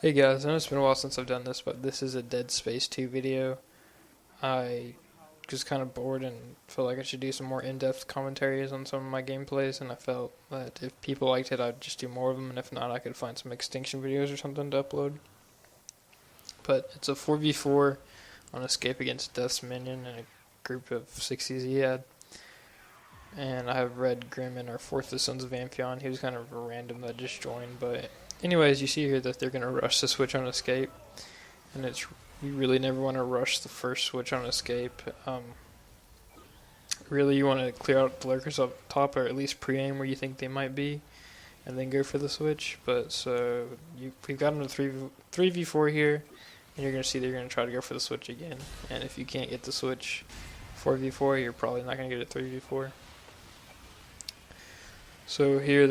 Hey guys, I know it's been a while since I've done this, but this is a Dead Space 2 video. I just kind of bored and felt like I should do some more in-depth commentaries on some of my gameplays, and I felt that if people liked it, I'd just do more of them, and if not, I could find some extinction videos or something to upload. But it's a 4v4 on Escape against Death's Minion and a group of 60s he had. And I have Red Grim and our fourth, the Sons of Amphion. He was kind of a random that just joined, but anyways, you see here that they're going to rush the switch on Escape, and you really never want to rush the first switch on Escape. Really, you want to clear out the lurkers up top, or at least pre-aim where you think they might be, and then go for the switch. But so we've got them to 3v4 here, and you're going to see they're going to try to go for the switch again. And if you can't get the switch 4v4, you're probably not going to get a 3v4. So here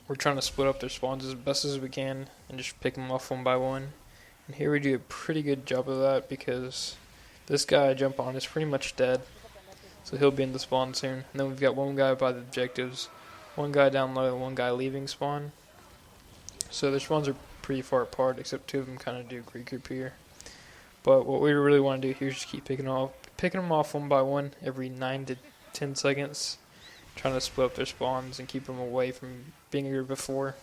we're trying to split up their spawns as best as we can and just pick them off one by one. And here we do a pretty good job of that because this guy I jump on is pretty much dead. So he'll be in the spawn soon. And then we've got one guy by the objectives, one guy down low, and one guy leaving spawn. So their spawns are pretty far apart, except two of them kind of do regroup here. But what we really want to do here is just keep picking them off one by one every 9 to 10 seconds. Trying to split up their spawns and keep them away from being here before.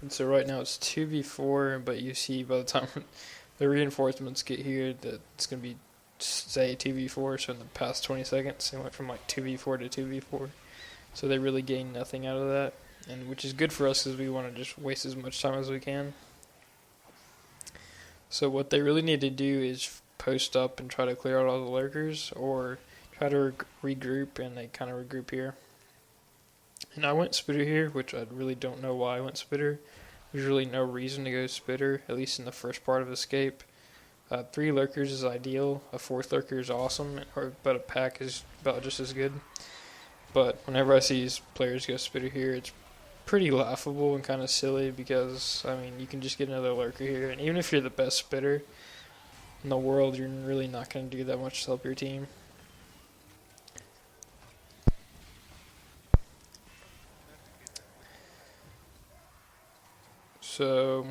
And so right now it's 2v4, but you see by the time the reinforcements get here that it's going to be, say, 2v4. So in the past 20 seconds, it went from like 2v4 to 2v4. So they really gain nothing out of that, and which is good for us because we want to just waste as much time as we can. So what they really need to do is post up and try to clear out all the lurkers, or try to regroup, and they kind of regroup here. And I went spitter here, which I really don't know why I went spitter. There's really no reason to go spitter, at least in the first part of Escape. 3 lurkers is ideal, a 4th lurker is awesome, but a pack is about just as good. But whenever I see these players go spitter here, it's pretty laughable and kind of silly because, I mean, you can just get another lurker here, and even if you're the best spitter in the world, you're really not going to do that much to help your team. So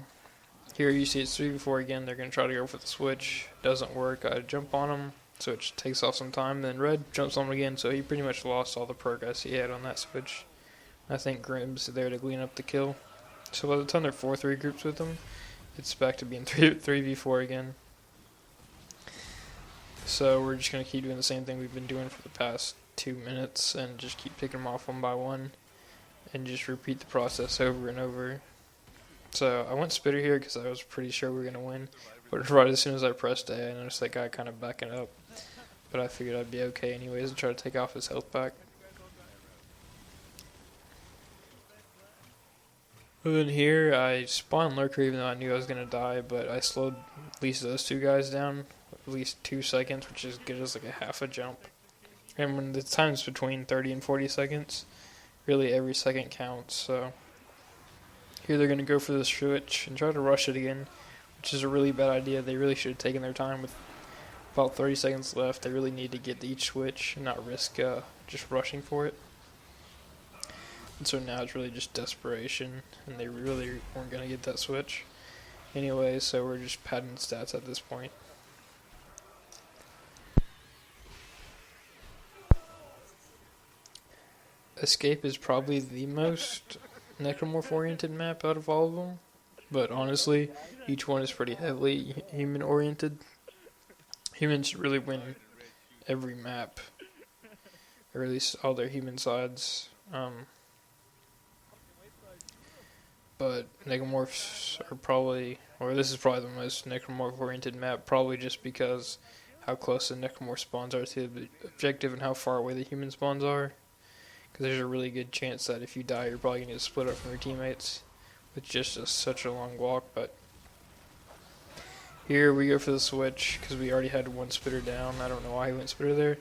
here you see it's 3v4 again. They're going to try to go for the switch. Doesn't work. I jump on him, so it just takes off some time. Then Red jumps on him again, so he pretty much lost all the progress he had on that switch. I think Grim's there to clean up the kill. So by the time they're 4-3 groups with him, it's back to being 3v4 again. So we're just going to keep doing the same thing we've been doing for the past 2 minutes and just keep picking them off one by one and just repeat the process over and over. So I went spitter here because I was pretty sure we were going to win, but right as soon as I pressed A, I noticed that guy kind of backing up, but I figured I'd be okay anyways and try to take off his health back. And then here I spawned lurker even though I knew I was going to die, but I slowed at least those 2 guys down at least 2 seconds, which is good as like a half a jump. And when the time's between 30 and 40 seconds, really every second counts. So here they're going to go for the switch and try to rush it again, which is a really bad idea. They really should have taken their time with about 30 seconds left. They really need to get each switch and not risk just rushing for it. And so now it's really just desperation, and they really weren't going to get that switch anyway, so we're just padding stats at this point. Escape is probably the most necromorph-oriented map out of all of them, but honestly, each one is pretty heavily human-oriented. Humans really win every map, or at least all their human sides. But necromorphs are probably, or this is probably the most necromorph-oriented map, probably just because how close the necromorph spawns are to the objective and how far away the human spawns are. Because there's a really good chance that if you die, you're probably going to get split up from your teammates with just such a long walk. But here we go for the switch because we already had 1 spitter down. I don't know why he went spitter there,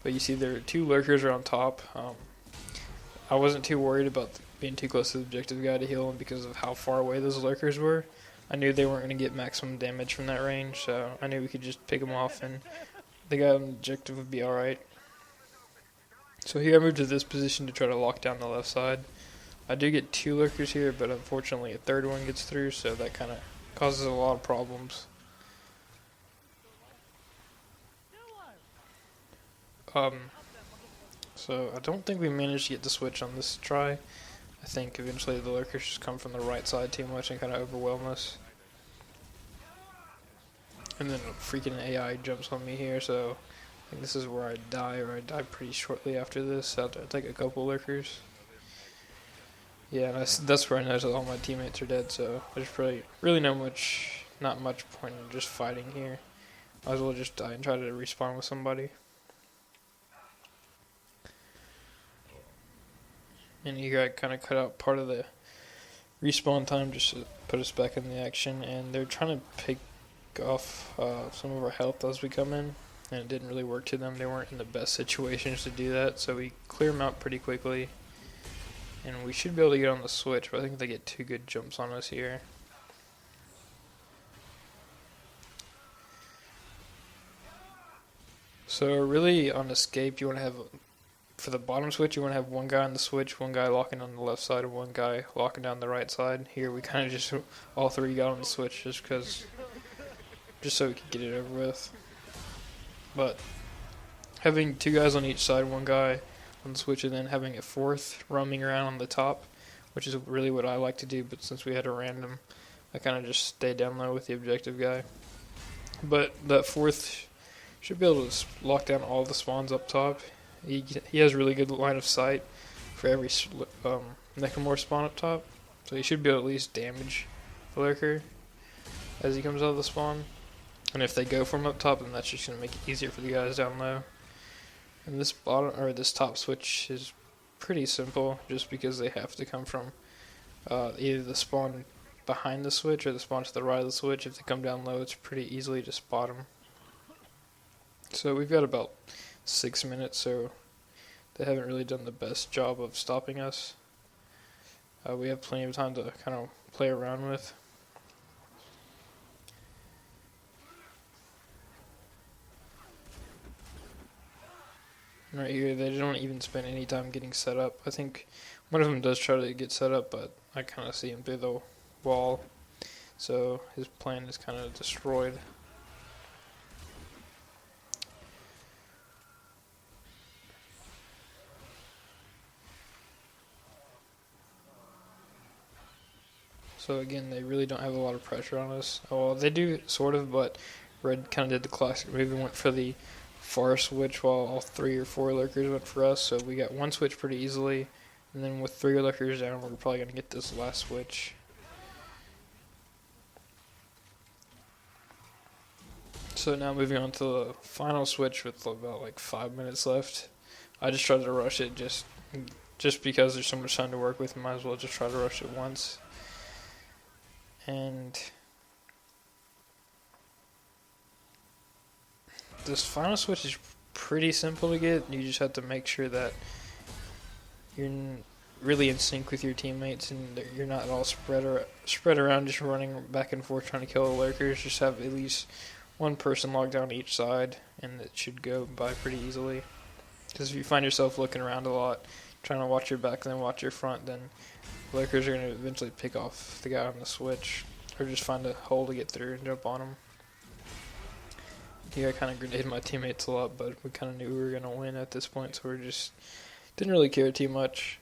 but you see there are 2 lurkers are on top. I wasn't too worried about being too close to the objective guy to heal him because of how far away those lurkers were. I knew they weren't going to get maximum damage from that range, so I knew we could just pick them off and the guy on the objective would be alright. So here I moved to this position to try to lock down the left side. I do get 2 lurkers here, but unfortunately a third one gets through, so that kind of causes a lot of problems. So I don't think we managed to get the switch on this try. I think eventually the lurkers just come from the right side too much and kind of overwhelm us. And then a freaking AI jumps on me here, so I think this is where I die, or I die pretty shortly after this. I'll take a couple lurkers. Yeah, that's where I know that all my teammates are dead, so there's really not much point in just fighting here. Might as well just die and try to respawn with somebody. And here I kind of cut out part of the respawn time just to put us back in the action, and they're trying to pick off some of our health as we come in, and it didn't really work to them. They weren't in the best situations to do that, so we clear them out pretty quickly, and we should be able to get on the switch, but I think they get 2 good jumps on us here. So really on escape, you want to have, for the bottom switch, you want to have one guy on the switch, one guy locking on the left side, and one guy locking down the right side. Here we kind of just, all 3 got on the switch just so we could get it over with. But having 2 guys on each side, one guy on the switch, and then having a 4th roaming around on the top, which is really what I like to do, but since we had a random, I kind of just stayed down low with the objective guy. But that 4th should be able to lock down all the spawns up top. He has really good line of sight for every Necromorph spawn up top, so he should be able to at least damage the lurker as he comes out of the spawn. And if they go from up top, then that's just going to make it easier for the guys down low. And this top switch is pretty simple, just because they have to come from either the spawn behind the switch or the spawn to the right of the switch. If they come down low, it's pretty easily to spot them. So we've got about 6 minutes, so they haven't really done the best job of stopping us. We have plenty of time to kind of play around with. Right here, they don't even spend any time getting set up. I think one of them does try to get set up, but I kind of see him through the wall, so his plan is kind of destroyed. So again, they really don't have a lot of pressure on us. Well, they do sort of, but Red kind of did the classic move and went for the far switch while all 3 or 4 lurkers went for us. So we got 1 switch pretty easily, and then with 3 lurkers down, we're probably going to get this last switch. So now moving on to the final switch with about like 5 minutes left. I just tried to rush it just because there's so much time to work with. Might as well just try to rush it once. And this final switch is pretty simple to get. You just have to make sure that you're really in sync with your teammates and that you're not all spread around just running back and forth trying to kill the lurkers. Just have at least one person locked down each side, and it should go by pretty easily. Because if you find yourself looking around a lot, trying to watch your back and then watch your front, then lurkers are going to eventually pick off the guy on the switch, or just find a hole to get through and jump on him. Here I kind of grenaded my teammates a lot, but we kind of knew we were going to win at this point, so we just didn't really care too much.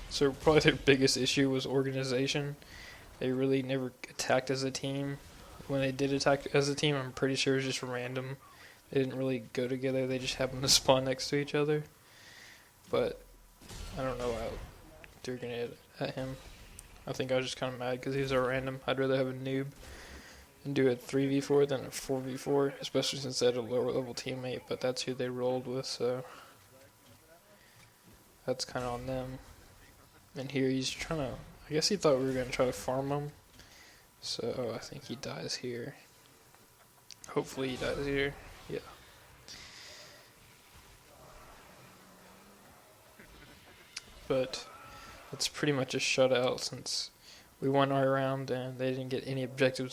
So probably their biggest issue was organization. They really never attacked as a team. When they did attack as a team, I'm pretty sure it was just random. They didn't really go together, they just happened to spawn next to each other. But I don't know why I threw a grenade at him. I think I was just kind of mad because he was a random. I'd rather have a noob and do a 3v4 than a 4v4, especially since they had a lower level teammate, but that's who they rolled with, so that's kind of on them. And here he's trying to, I guess he thought we were going to try to farm him, so I think he dies here. Hopefully he dies here, yeah. But it's pretty much a shutout since we won our round and they didn't get any objectives